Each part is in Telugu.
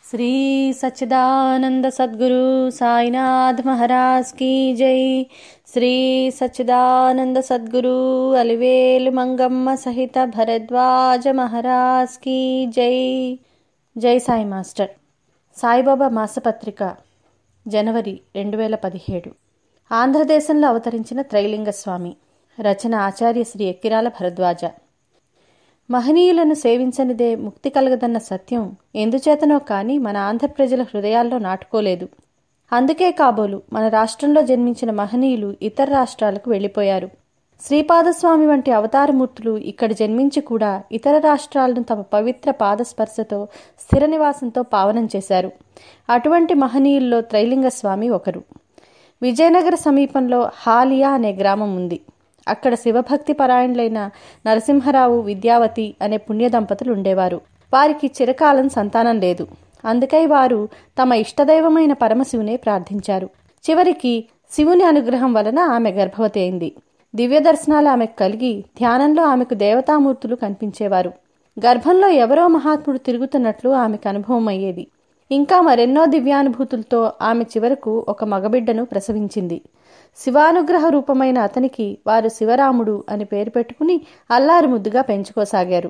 శ్రీ సచ్చిదానంద సద్గురు సాయినాథ్ మహారాజ్ కీ జై. శ్రీ సచ్చిదానంద సద్గురు అలివేలు మంగమ్మ సహిత భరద్వాజ మహారాజ్ కీ జై. జై సాయి మాస్టర్. సాయిబాబా మాసపత్రిక జనవరి 2017. ఆంధ్రదేశంలో అవతరించిన త్రైలింగ స్వామి. రచన ఆచార్య శ్రీ ఎక్కిరాల భరద్వాజ. మహనీయులను సేవించనిదే ముక్తి కలగదన్న సత్యం ఎందుచేతనో కాని మన ఆంధ్ర ప్రజల హృదయాల్లో నాటుకోలేదు. అందుకే కాబోలు మన రాష్ట్రంలో జన్మించిన మహనీయులు ఇతర రాష్ట్రాలకు వెళ్లిపోయారు. శ్రీపాదస్వామి వంటి అవతారమూర్తులు ఇక్కడ జన్మించి కూడా ఇతర రాష్ట్రాలను తమ పవిత్ర పాదస్పర్శతో స్థిర నివాసంతో పావనం చేశారు. అటువంటి మహనీయుల్లో త్రైలింగ స్వామి ఒకరు. విజయనగర సమీపంలో హాలియా అనే గ్రామం ఉంది. అక్కడ శివభక్తి పరాయణులైన నరసింహరావు, విద్యావతి అనే పుణ్య దంపతులు ఉండేవారు. వారికి చిరకాలం సంతానం లేదు. అందుకై వారు తమ ఇష్టదైవమైన పరమశివునే ప్రార్థించారు. చివరికి శివుని అనుగ్రహం వలన ఆమె గర్భవతి అయింది. దివ్య దర్శనాలు ఆమెకు కలిగి ధ్యానంలో ఆమెకు దేవతామూర్తులు కనిపించేవారు. గర్భంలో ఎవరో మహాత్ముడు తిరుగుతున్నట్లు ఆమెకు అనుభవం అయ్యేది. ఇంకా మరెన్నో దివ్యానుభూతులతో ఆమె చివరకు ఒక మగబిడ్డను ప్రసవించింది. శివానుగ్రహ రూపమైన అతనికి వారు శివరాముడు అని పేరు పెట్టుకుని అల్లారు ముద్దుగా పెంచుకోసాగారు.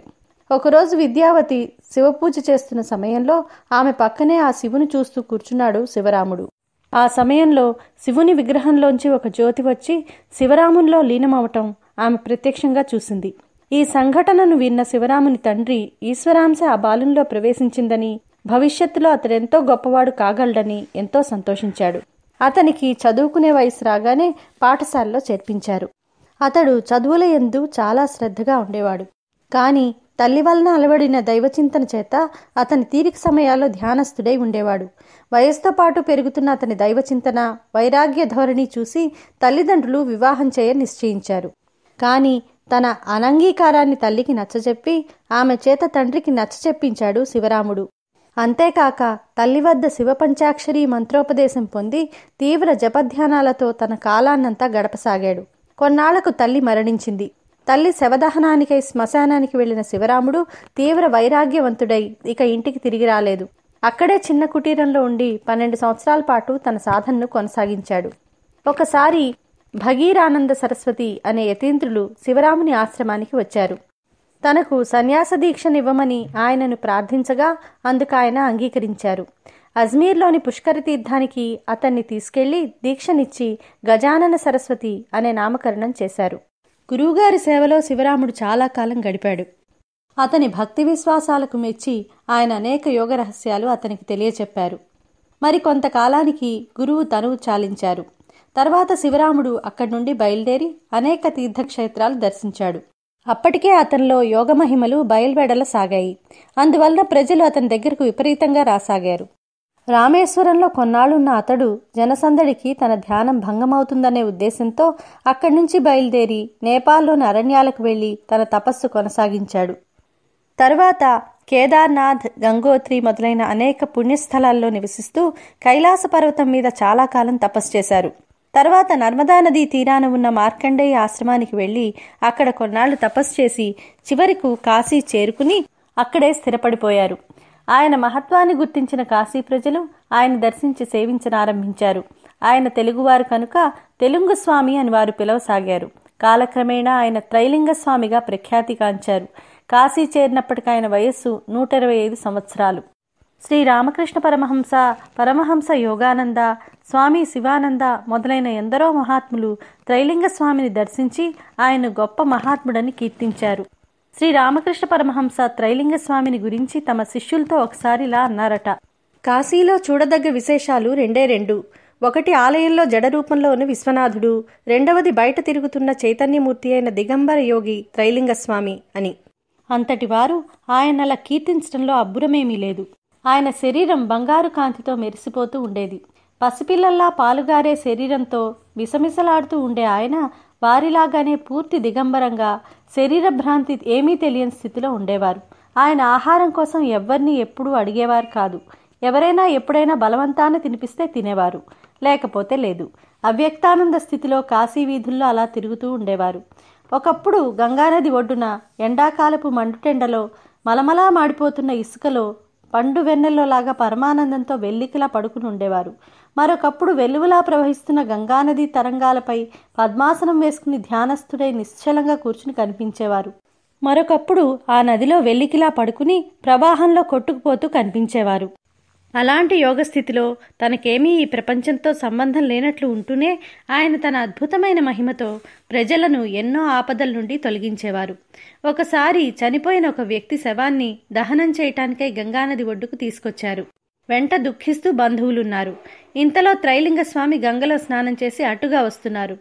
ఒకరోజు విద్యావతి శివపూజ చేస్తున్న సమయంలో ఆమె పక్కనే ఆ శివుని చూస్తూ కూర్చున్నాడు శివరాముడు. ఆ సమయంలో శివుని విగ్రహంలోంచి ఒక జ్యోతి వచ్చి శివరామునిలో లీనమవటం ఆమె ప్రత్యక్షంగా చూసింది. ఈ సంఘటనను విన్న శివరాముని తండ్రి ఈశ్వరాంశ ఆ బాలునిలో ప్రవేశించిందని, భవిష్యత్తులో అతడెంతో గొప్పవాడు కాగలడని ఎంతో సంతోషించాడు. అతనికి చదువుకునే వయసు రాగానే పాఠశాలలో చేర్పించారు. అతడు చదువుల యందు చాలా శ్రద్ధగా ఉండేవాడు. కాని తల్లి వలన అలవడిన దైవచింతన చేత అతని తీరిక సమయాల్లో ధ్యానస్థుడై ఉండేవాడు. వయసుతో పాటు పెరుగుతున్న అతని దైవచింతన, వైరాగ్య ధోరణి చూసి తల్లిదండ్రులు వివాహం చేయ నిశ్చయించారు. కాని తన అనంగీకారాన్ని తల్లికి నచ్చజెప్పి ఆమె చేత తండ్రికి నచ్చచెప్పించాడు శివరాముడు. అంతేకాక తల్లి వద్ద శివపంచాక్షరి మంత్రోపదేశం పొంది తీవ్ర జపధ్యానాలతో తన కాలాన్నంతా గడపసాగాడు. కొన్నాళ్లకు తల్లి మరణించింది. తల్లి శవదహనానికై శ్మశానానికి వెళ్లిన శివరాముడు తీవ్ర వైరాగ్యవంతుడై ఇక ఇంటికి తిరిగి రాలేదు. అక్కడే చిన్న కుటీరంలో ఉండి 12 సంవత్సరాల పాటు తన సాధనను కొనసాగించాడు. ఒకసారి భగీరానంద సరస్వతి అనే యతీంద్రులు శివరాముని ఆశ్రమానికి వచ్చారు. తనకు సన్యాస దీక్షనివ్వమని ఆయనను ప్రార్థించగా అందుకు ఆయన అంగీకరించారు. అజ్మీర్లోని పుష్కర తీర్థానికి అతన్ని తీసుకెళ్లి దీక్షనిచ్చి గజానన సరస్వతి అనే నామకరణం చేశారు. గురువుగారి సేవలో శివరాముడు చాలా కాలం గడిపాడు. అతని భక్తి విశ్వాసాలకు మెచ్చి ఆయన అనేక యోగ రహస్యాలు అతనికి తెలియచెప్పారు. మరి కొంతకాలానికి గురువు తనువు చాలించారు. తర్వాత శివరాముడు అక్కడి నుండి బయలుదేరి అనేక తీర్థక్షేత్రాలు దర్శించాడు. అప్పటికే అతనిలో యోగమహిమలు బయల్వెడలసాగాయి. అందువల్ల ప్రజలు అతని దగ్గరకు విపరీతంగా రాసాగారు. రామేశ్వరంలో కొన్నాళ్లున్న అతడు జనసందడికి తన ధ్యానం భంగమవుతుందనే ఉద్దేశంతో అక్కడి నుంచి బయలుదేరి నేపాల్లోని అరణ్యాలకు వెళ్లి తన తపస్సు కొనసాగించాడు. తర్వాత కేదార్నాథ్, గంగోత్రి మొదలైన అనేక పుణ్యస్థలాల్లో నివసిస్తూ కైలాస పర్వతం మీద చాలా కాలం తపస్సు చేశారు. తర్వాత నర్మదా నదీ తీరాన ఉన్న మార్కండేయ ఆశ్రమానికి వెళ్లి అక్కడ కొన్నాళ్లు తపస్సు చేసి చివరకు కాశీ చేరుకుని అక్కడే స్థిరపడిపోయారు. ఆయన మహత్వాన్ని గుర్తించిన కాశీ ప్రజలు ఆయన దర్శించి సేవించనారంభించారు. ఆయన తెలుగువారు కనుక తెలుగు స్వామి అని వారు పిలవసాగారు. కాలక్రమేణా ఆయన త్రైలింగ స్వామిగా ప్రఖ్యాతిగాంచారు. కాశీ చేరినప్పటికి ఆయన వయస్సు 125 సంవత్సరాలు. శ్రీ రామకృష్ణ పరమహంస, పరమహంస యోగానంద, స్వామి శివానంద మొదలైన ఎందరో మహాత్ములు త్రైలింగ స్వామిని దర్శించి ఆయన గొప్ప మహాత్ముడని కీర్తించారు. శ్రీ రామకృష్ణ పరమహంస త్రైలింగ స్వామిని గురించి తమ శిష్యులతో ఒకసారి ఇలా అన్నారట: కాశీలో చూడదగ్గ విశేషాలు రెండే. ఒకటి ఆలయంలో జడ రూపంలో ఉన్న విశ్వనాథుడు, రెండవది బయట తిరుగుతున్న చైతన్యమూర్తి అయిన దిగంబర యోగి త్రైలింగ స్వామి అని. అంతటి వారు ఆయనలా కీర్తించడంలో అబ్బురమేమీ లేదు. ఆయన శరీరం బంగారు కాంతితో మెరిసిపోతూ ఉండేది. పసిపిల్లల్లా పాలుగారే శరీరంతో మిసమిసలాడుతూ ఉండే ఆయన వారిలాగానే పూర్తి దిగంబరంగా శరీర భ్రాంతి ఏమీ తెలియని స్థితిలో ఉండేవారు. ఆయన ఆహారం కోసం ఎవ్వరినీ ఎప్పుడూ అడిగేవారు కాదు. ఎవరైనా ఎప్పుడైనా బలవంతాన తినిపిస్తే తినేవారు, లేకపోతే లేదు. అవ్యక్తానంద స్థితిలో కాశీ వీధుల్లో అలా తిరుగుతూ ఉండేవారు. ఒకప్పుడు గంగానది ఒడ్డున ఎండాకాలపు మండుటెండలో మలమలా మాడిపోతున్న ఇసుకలో పండు వెన్నెల్లోలాగా పరమానందంతో వెల్లికిలా పడుకుని ఉండేవారు. మరొకప్పుడు వెలుగులా ప్రవహిస్తున్న గంగానది తరంగాలపై పద్మాసనం వేసుకుని ధ్యానస్థుడై నిశ్చలంగా కూర్చుని కనిపించేవారు. మరొకప్పుడు ఆ నదిలో వెల్లికిలా పడుకుని ప్రవాహంలో కొట్టుకుపోతూ కనిపించేవారు. అలాంటి యోగస్థితిలో తనకేమీ ఈ ప్రపంచంతో సంబంధం లేనట్లు ఉంటూనే ఆయన తన అద్భుతమైన మహిమతో ప్రజలను ఎన్నో ఆపదల నుండి తొలగించేవారు. ఒకసారి చనిపోయిన ఒక వ్యక్తి శవాన్ని దహనం చేయటానికై గంగానది ఒడ్డుకు తీసుకొచ్చారు. వెంట దుఃఖిస్తూ బంధువులున్నారు. ఇంతలో త్రైలింగ స్వామి గంగలో స్నానం చేసి అటుగా వస్తున్నారు.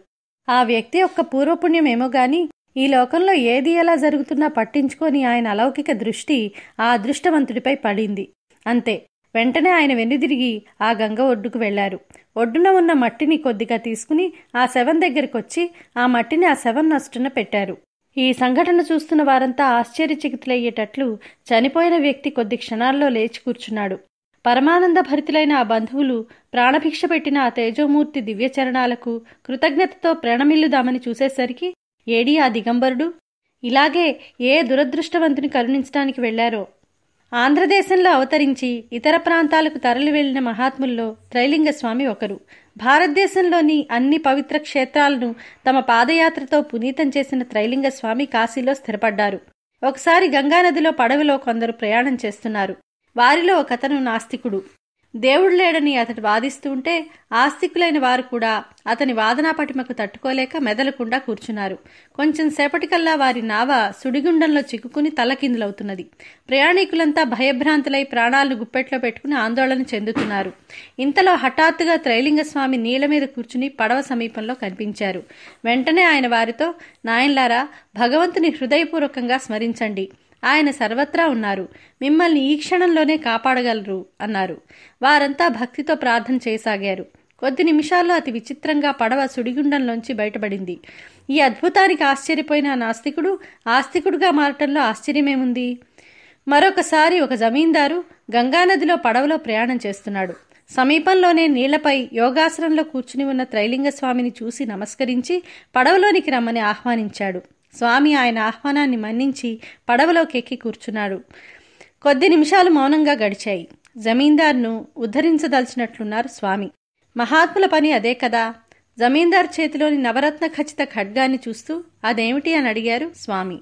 ఆ వ్యక్తి యొక్క పూర్వపుణ్యమేమో గాని ఈ లోకంలో ఏది ఎలా జరుగుతున్నా పట్టించుకొని ఆయన అలౌకిక దృష్టి ఆ అదృష్టవంతుడిపై పడింది. అంతే, వెంటనే ఆయన వెనుదిరిగి ఆ గంగ ఒడ్డుకు వెళ్లారు. ఒడ్డున ఉన్న మట్టిని కొద్దిగా తీసుకుని ఆ శవం దగ్గరికొచ్చి ఆ మట్టిని ఆ శవం నొస్టున పెట్టారు. ఈ సంఘటన చూస్తున్న వారంతా ఆశ్చర్యచకితులయ్యేటట్లు చనిపోయిన వ్యక్తి కొద్ది క్షణాల్లో లేచి కూర్చున్నాడు. పరమానంద భరితులైన ఆ బంధువులు ప్రాణభిక్ష పెట్టిన ఆ తేజోమూర్తి దివ్యచరణాలకు కృతజ్ఞతతో ప్రణమిల్లుదామని చూసేసరికి ఏడి ఆ దిగంబరుడు? ఇలాగే ఏ దురదృష్టవంతుని కరుణించడానికి వెళ్లారో. ఆంధ్రదేశంలో అవతరించి ఇతర ప్రాంతాలకు తరలి వెళ్లిన మహాత్ముల్లో త్రైలింగ స్వామి ఒకరు. భారతదేశంలోని అన్ని పవిత్ర క్షేత్రాలను తమ పాదయాత్రతో పునీతం చేసిన త్రైలింగ స్వామి కాశీలో స్థిరపడ్డారు. ఒకసారి గంగానదిలో పడవలో కొందరు ప్రయాణం చేస్తున్నారు. వారిలో ఒకతను నాస్తికుడు. దేవుడు లేడని అతడు వాదిస్తూ ఉంటే ఆస్తికులైన వారు కూడా అతని వాదనా పటిమకు తట్టుకోలేక మెదలకుండా కూర్చున్నారు. కొంచెం సేపటికల్లా వారి నావ సుడిగుండంలో చిక్కుకుని తలకిందులవుతున్నది. ప్రయాణికులంతా భయభ్రాంతులై ప్రాణాలను గుప్పెట్లో పెట్టుకుని ఆందోళన చెందుతున్నారు. ఇంతలో హఠాత్తుగా త్రైలింగ స్వామి నీళ్ల మీద కూర్చుని పడవ సమీపంలో కనిపించారు. వెంటనే ఆయన వారితో, నాయన్లారా, భగవంతుని హృదయపూర్వకంగా స్మరించండి. ఆయన సర్వత్రా ఉన్నారు. మిమ్మల్ని ఈ క్షణంలోనే కాపాడగలరు అన్నారు. వారంతా భక్తితో ప్రార్థన చేయసాగారు. కొద్ది నిమిషాల్లో అతి విచిత్రంగా పడవ సుడిగుండంలోంచి బయటపడింది. ఈ అద్భుతానికి ఆశ్చర్యపోయిన నాస్తికుడు ఆస్తికుడుగా మారటంలో ఆశ్చర్యమేముంది? మరొకసారి ఒక జమీందారు గంగానదిలో పడవలో ప్రయాణం చేస్తున్నాడు. సమీపంలోనే నీళ్లపై యోగాసనంలో కూర్చుని ఉన్న త్రైలింగ స్వామిని చూసి నమస్కరించి పడవలోనికి రమ్మని ఆహ్వానించాడు. స్వామి ఆయన ఆహ్వానాన్ని మన్నించి పడవలోకి ఎక్కి కూర్చున్నాడు. కొద్ది నిమిషాలు మౌనంగా గడిచాయి. జమీందార్ను ఉద్ధరించదలిచినట్లున్నారు స్వామి. మహాత్ముల పని అదే కదా. జమీందార్ చేతిలోని నవరత్న ఖచ్చిత ఖడ్గాన్ని చూస్తూ అదేమిటి అని అడిగారు స్వామి.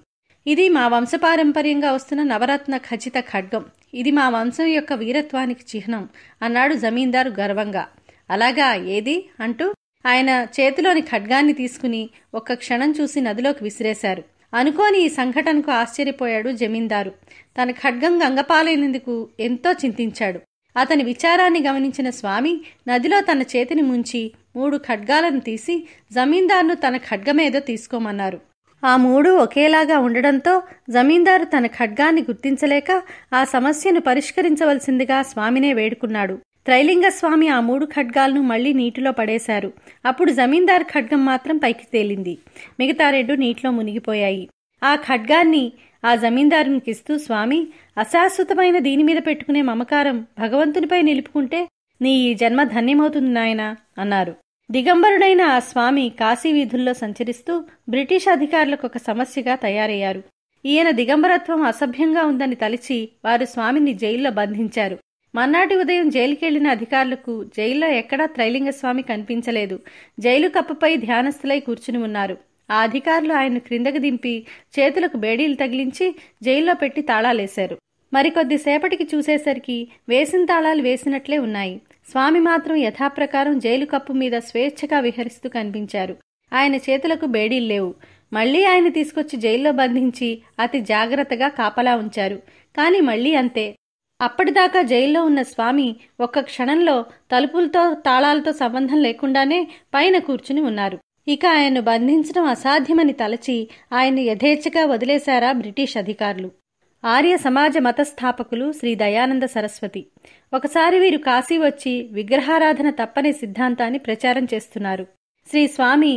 ఇది మా వంశపారంపర్యంగా వస్తున్న నవరత్న ఖచ్చిత ఖడ్గం. ఇది మా వంశం యొక్క వీరత్వానికి చిహ్నం అన్నాడు జమీందారు గర్వంగా. అలాగా, ఏది అంటూ ఆయన చేతిలోని ఖడ్గాన్ని తీసుకుని ఒక్క క్షణం చూసి నదిలోకి విసిరేశారు. అనుకోని ఈ సంఘటనకు ఆశ్చర్యపోయాడు జమీందారు. తన ఖడ్గం గంగపాలైనందుకు ఎంతో చింతించాడు. అతని విచారాన్ని గమనించిన స్వామి నదిలో తన చేతిని ముంచి 3 ఖడ్గాలను తీసి జమీందారును తన ఖడ్గమేదో తీసుకోమన్నారు. ఆ 3 ఒకేలాగా ఉండడంతో జమీందారు తన ఖడ్గాన్ని గుర్తించలేక ఆ సమస్యను పరిష్కరించవలసిందిగా స్వామినే వేడుకున్నాడు. త్రైలింగ స్వామి ఆ 3 ఖడ్గాలను మళ్లీ నీటిలో పడేశారు. అప్పుడు జమీందార్ ఖడ్గం మాత్రం పైకి తేలింది. మిగతా 2 నీటిలో మునిగిపోయాయి. ఆ ఖడ్గాన్ని ఆ జమీందారునికిస్తూ స్వామి, అశాశ్వతమైన దీని మీద పెట్టుకునే మమకారం భగవంతునిపై నిలుపుకుంటే నీ ఈ జన్మ ధన్యమవుతుంది నాయనా అన్నారు. దిగంబరుడైన ఆ స్వామి కాశీ వీధుల్లో సంచరిస్తూ బ్రిటిష్ అధికారులకు ఒక సమస్యగా తయారయ్యారు. ఈయన దిగంబరత్వం అసభ్యంగా ఉందని తలిచి వారు స్వామిని జైల్లో బంధించారు. మర్నాటి ఉదయం జైలుకెళ్లిన అధికారులకు జైల్లో ఎక్కడా త్రైలింగ స్వామి కనిపించలేదు. జైలు కప్పపై ధ్యానస్థులై కూర్చుని ఉన్నారు. ఆ అధికారులు ఆయన్ను క్రిందకు దింపి చేతులకు బేడీలు తగిలించి జైల్లో పెట్టి తాళాలేశారు. మరికొద్దిసేపటికి చూసేసరికి వేసిన తాళాలు వేసినట్లే ఉన్నాయి. స్వామి మాత్రం యథాప్రకారం జైలు కప్పు మీద స్వేచ్ఛగా విహరిస్తూ కనిపించారు. ఆయన చేతులకు బేడీలు లేవు. మళ్లీ ఆయన తీసుకొచ్చి జైల్లో బంధించి అతి జాగ్రత్తగా కాపలా ఉంచారు. కాని మళ్లీ అంతే. అప్పటిదాకా జైల్లో ఉన్న స్వామి ఒక్క క్షణంలో తలుపులతో తాళాలతో సంబంధం లేకుండానే పైన కూర్చుని ఉన్నారు. ఇక ఆయన్ను బంధించడం అసాధ్యమని తలచి ఆయన్ను యథేచ్ఛగా వదిలేశారా బ్రిటిష్ అధికారులు. ఆర్య సమాజ మతస్థాపకులు శ్రీ దయానంద సరస్వతి. ఒకసారి వీరు కాశీ వచ్చి విగ్రహారాధన తప్పనే సిద్ధాంతాన్ని ప్రచారం చేస్తున్నారు. శ్రీ స్వామి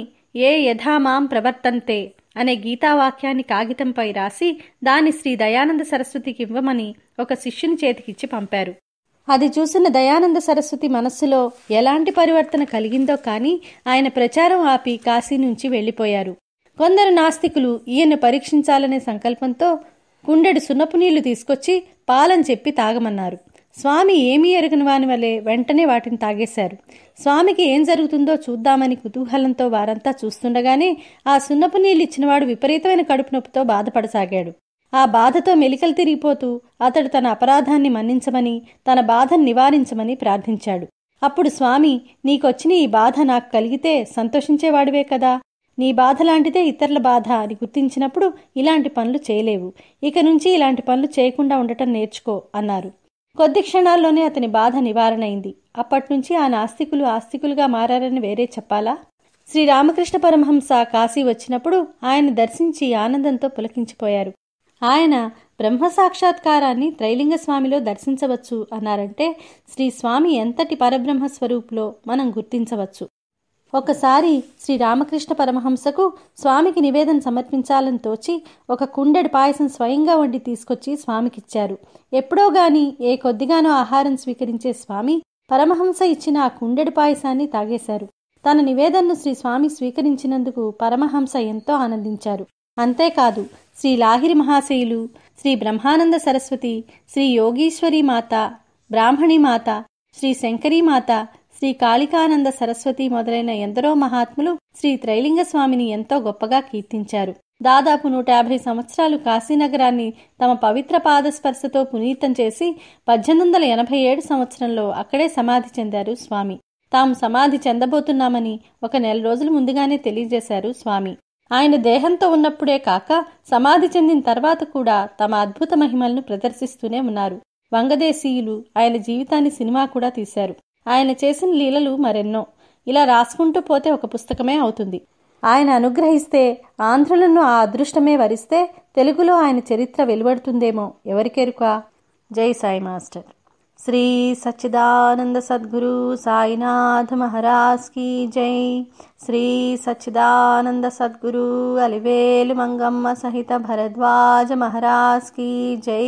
ఏ యథామాం ప్రవర్తంతే అనే గీతావాక్యాన్ని కాగితంపై రాసి దాన్ని శ్రీ దయానంద సరస్వతికి ఇవ్వమని ఒక శిష్యుని చేతికిచ్చి పంపారు. అది చూసిన దయానంద సరస్వతి మనస్సులో ఎలాంటి పరివర్తన కలిగిందో కానీ ఆయన ప్రచారం ఆపి కాశీ నుంచి వెళ్లిపోయారు. కొందరు నాస్తికులు ఈయన పరీక్షించాలనే సంకల్పంతో కుండెడు సున్నపు నీళ్లు తీసుకొచ్చి పాలని చెప్పి తాగమన్నారు. స్వామి ఏమీ ఎరగని వాని వలె వెంటనే వాటిని తాగేశారు. స్వామికి ఏం జరుగుతుందో చూద్దామని కుతూహలంతో వారంతా చూస్తుండగానే ఆ సున్నపు నీళ్లు ఇచ్చినవాడు విపరీతమైన కడుపు నొప్పితో బాధపడసాగాడు. ఆ బాధతో మెలికలు తిరిగిపోతూ అతడు తన అపరాధాన్ని మన్నించమని, తన బాధను నివారించమని ప్రార్థించాడు. అప్పుడు స్వామి, నీకొచ్చిన ఈ బాధ నాకు కలిగితే సంతోషించేవాడివే కదా, నీ బాధ లాంటిదే ఇతరుల బాధ అని గుర్తించినప్పుడు ఇలాంటి పనులు చేయలేవు. ఇక నుంచి ఇలాంటి పనులు చేయకుండా ఉండటం నేర్చుకో అన్నారు. కొద్ది క్షణాల్లోనే అతని బాధ నివారణైంది. అప్పట్నుంచి ఆ నాస్తికులు ఆస్తికులుగా మారారని వేరే చెప్పాలా? శ్రీరామకృష్ణ పరమహంస కాశీ వచ్చినప్పుడు ఆయన దర్శించి ఆనందంతో పులకించిపోయారు. ఆయన బ్రహ్మ సాక్షాత్కారాన్ని త్రైలింగ స్వామిలో దర్శించవచ్చు అన్నారంటే శ్రీ స్వామి ఎంతటి పరబ్రహ్మ స్వరూపులో మనం గుర్తించవచ్చు. ఒకసారి శ్రీరామకృష్ణ పరమహంసకు స్వామికి నివేదన సమర్పించాలని తోచి ఒక కుండెడు పాయసం స్వయంగా వండి తీసుకొచ్చి స్వామికిచ్చారు. ఎప్పుడో గాని ఏ కొద్దిగానో ఆహారం స్వీకరించే స్వామి పరమహంస ఇచ్చిన ఆ కుండెడు పాయసాన్ని తాగేశారు. తన నివేదనను శ్రీ స్వామి స్వీకరించినందుకు పరమహంస ఎంతో ఆనందించారు. అంతేకాదు, శ్రీ లాహిరి మహాశయులు, శ్రీ బ్రహ్మానంద సరస్వతి, శ్రీ యోగీశ్వరీ మాత, బ్రాహ్మణి మాత, శ్రీ శంకరీ మాత, శ్రీ కాళికానంద సరస్వతి మొదలైన ఎందరో మహాత్ములు శ్రీ త్రైలింగ స్వామిని ఎంతో గొప్పగా కీర్తించారు. దాదాపు 150 సంవత్సరాలు కాశీనగరాన్ని తమ పవిత్ర పాదస్పర్శతో పునీతం చేసి 1887 సంవత్సరంలో అక్కడే సమాధి చెందారు స్వామి. తాము సమాధి చెందబోతున్నామని ఒక నెల రోజుల ముందుగానే తెలియజేశారు స్వామి. ఆయన దేహంతో ఉన్నప్పుడే కాక సమాధి చెందిన తర్వాత కూడా తమ అద్భుత మహిమలను ప్రదర్శిస్తూనే ఉన్నారు. వంగదేశీయులు ఆయన జీవితాన్ని సినిమా కూడా తీశారు. ఆయన చేసిన లీలలు మరెన్నో. ఇలా రాసుకుంటూ పోతే ఒక పుస్తకమే అవుతుంది. ఆయన అనుగ్రహిస్తే, ఆంధ్రులను ఆ అదృష్టమే వరిస్తే తెలుగులో ఆయన చరిత్ర వెలువడుతుందేమో ఎవరికెరుక. జై సాయి మాస్టర్. శ్రీ సచ్చిదానంద సద్గురు సాయినాథ్ మహారాజ్ కీ జై. శ్రీ సచ్చిదానంద సద్గురు అలివేలు మంగమ్మ సహిత భరద్వాజ మహారాజ్ కీ జై.